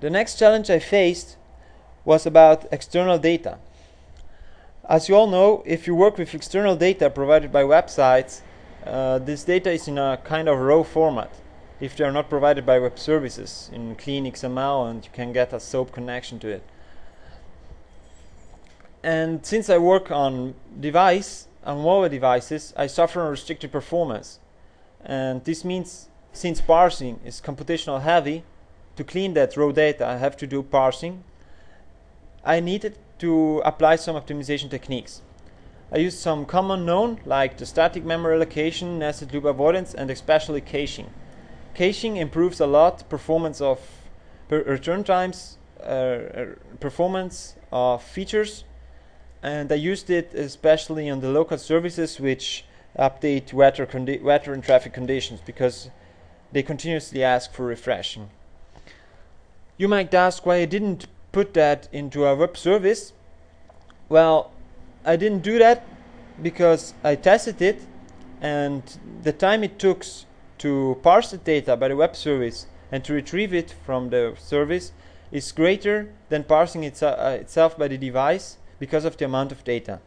The next challenge I faced was about external data. As you all know, if you work with external data provided by websites, this data is in a kind of raw format if they are not provided by web services in clean XML, and you can get a SOAP connection to it. And since I work on mobile devices, I suffer restricted performance. And this means, since parsing is computational heavy, to clean that raw data I have to do parsing. I needed to apply some optimization techniques. I used some common known, like the static memory allocation, nested loop avoidance, and especially caching. Caching improves a lot performance of return times, performance of features, and I used it especially on the local services which update weather and traffic conditions, because they continuously ask for refreshing. You might ask why I didn't put that into a web service. Well, I didn't do that because I tested it, and the time it took to parse the data by the web service and to retrieve it from the service is greater than parsing itself by the device, because of the amount of data.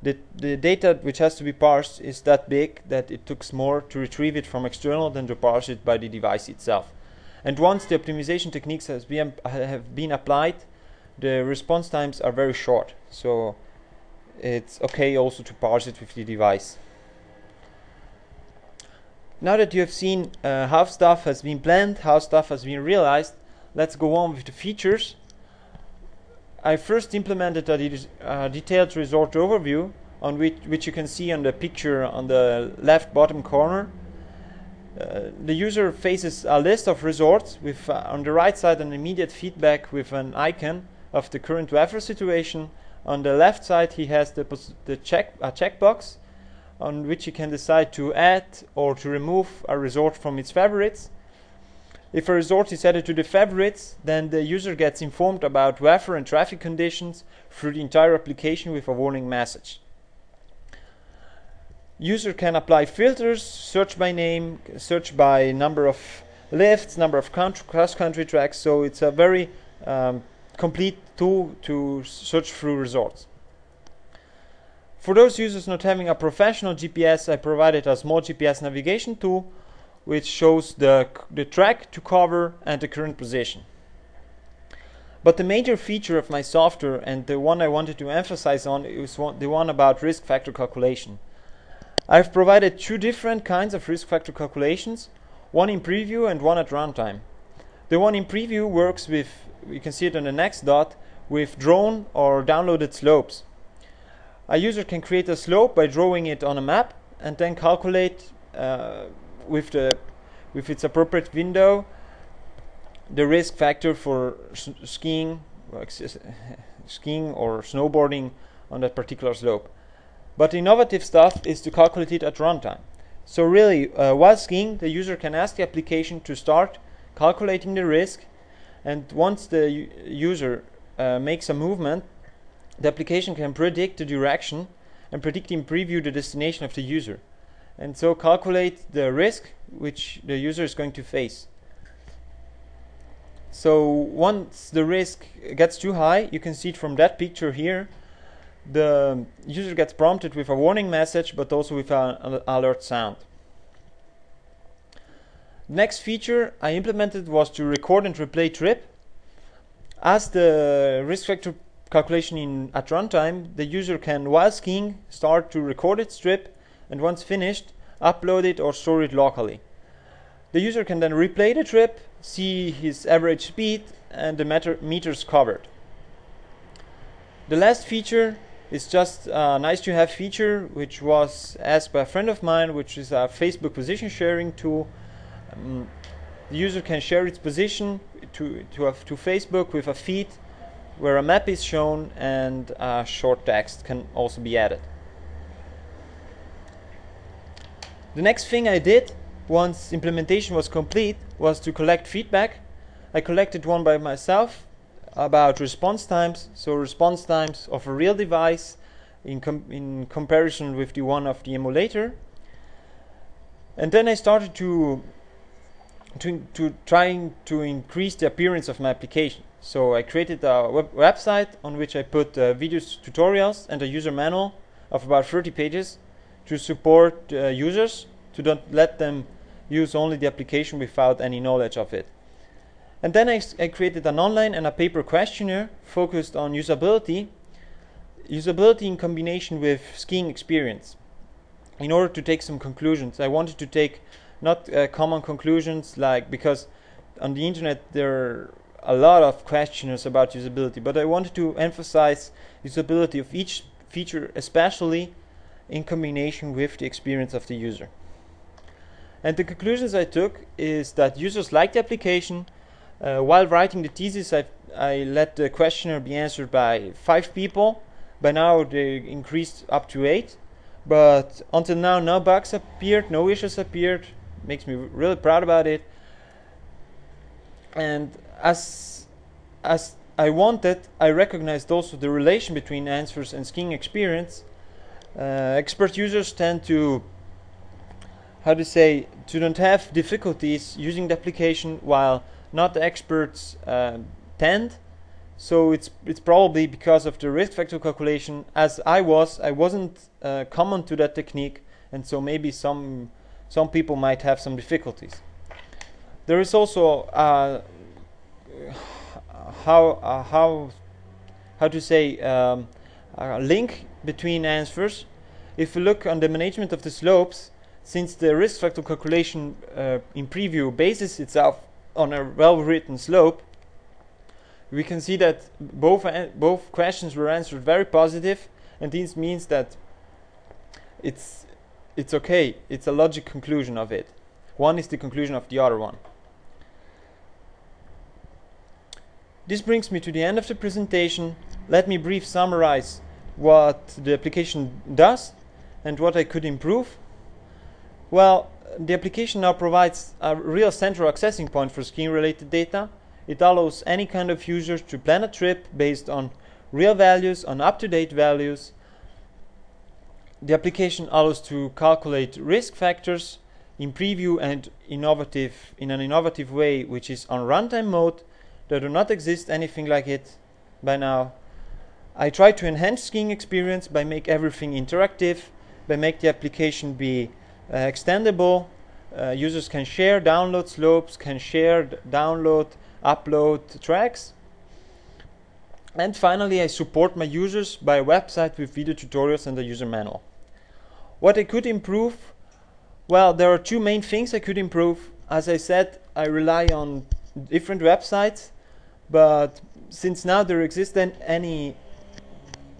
The data which has to be parsed is that big that it took more to retrieve it from external than to parse it by the device itself. And once the optimization techniques have been applied, the response times are very short, so it's okay also to parse it with the device. Now that you have seen how stuff has been planned, how stuff has been realized, let's go on with the features. I first implemented a detailed resort overview, on which you can see on the picture on the left bottom corner. The user faces a list of resorts with on the right side an immediate feedback with an icon of the current weather situation. On the left side he has a checkbox on which he can decide to add or to remove a resort from its favorites. If a resort is added to the favorites, then the user gets informed about weather and traffic conditions through the entire application with a warning message. User can apply filters, search by name, search by number of lifts, number of cross-country tracks, so it's a very complete tool to search through resorts. For those users not having a professional GPS, I provided a small GPS navigation tool which shows the track to cover and the current position. But the major feature of my software, and the one I wanted to emphasize on, is the one about risk factor calculation. I've provided two different kinds of risk factor calculations, one in preview and one at runtime. The one in preview works with, you can see it on the next dot, with drawn or downloaded slopes. A user can create a slope by drawing it on a map and then calculate with its appropriate window the risk factor for skiing or snowboarding on that particular slope. But the innovative stuff is to calculate it at runtime. So really, while skiing, the user can ask the application to start calculating the risk, and once the user makes a movement, the application can predict the direction and predict in preview the destination of the user, and so calculate the risk which the user is going to face. So once the risk gets too high, you can see it from that picture here, the user gets prompted with a warning message, but also with an alert sound. Next feature I implemented was to record and replay trip. As the risk factor calculation at runtime, the user can, while skiing, start to record its trip, and once finished, upload it or store it locally. The user can then replay the trip, see his average speed, and the meters covered. The last feature is just a nice to have feature which was asked by a friend of mine, which is a Facebook position sharing tool. The user can share its position to Facebook with a feed where a map is shown, and short text can also be added. The next thing I did once implementation was complete was to collect feedback. I collected one by myself about response times, so response times of a real device in comparison with the one of the emulator. And then I started to trying to increase the appearance of my application. So I created a website on which I put videos, tutorials, and a user manual of about 30 pages to support users, to don't let them use only the application without any knowledge of it. And then I created an online and a paper questionnaire focused on usability in combination with skiing experience. In order to take some conclusions, I wanted to take not common conclusions, like, because on the internet there are a lot of questionnaires about usability, but I wanted to emphasize usability of each feature, especially in combination with the experience of the user. And the conclusions I took is that users like the application. While writing the thesis, I let the questionnaire be answered by 5 people. By now they increased up to 8, but until now no bugs appeared, no issues appeared. Makes me really proud about it. And as I wanted, I recognized also the relation between answers and skiing experience. Expert users tend to, don't have difficulties using the application, while not experts tend. So it's probably because of the risk factor calculation. As I wasn't common to that technique, and so maybe some people might have some difficulties. There is also a link between answers. If we look on the management of the slopes, since the risk factor calculation in preview bases itself on a well-written slope, we can see that both questions were answered very positive, and this means that it's okay. It's a logic conclusion of it. One is the conclusion of the other one. This brings me to the end of the presentation. Let me briefly summarize what the application does and what I could improve. Well, the application now provides a real central accessing point for skiing-related data. It allows any kind of user to plan a trip based on real values, on up-to-date values. The application allows to calculate risk factors in preview and in an innovative way, which is on runtime mode. There do not exist anything like it by now. I try to enhance skiing experience by make everything interactive, by make the application be extendable. Users can share, download slopes, can share, download, upload tracks. And finally, I support my users by a website with video tutorials and a user manual. What I could improve? Well, there are 2 main things I could improve. As I said, I rely on different websites, but since now there exists any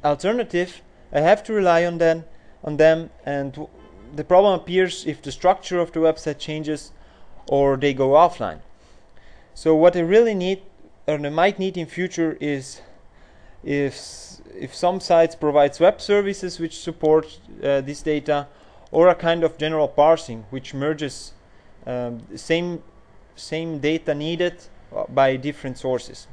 alternative, I have to rely on them, and the problem appears if the structure of the website changes or they go offline. So what I really need, or I might need in future, is if some sites provides web services which support this data, or a kind of general parsing which merges same data needed by different sources.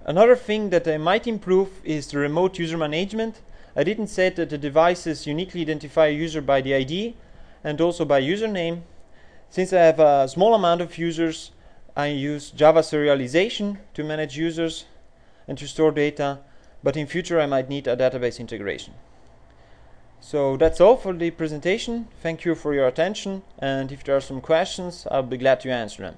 Another thing that I might improve is the remote user management. I didn't say that the devices uniquely identify a user by the ID and also by username. Since I have a small amount of users, I use Java serialization to manage users and to store data, but in future I might need a database integration. So that's all for the presentation. Thank you for your attention, and if there are some questions, I'll be glad to answer them.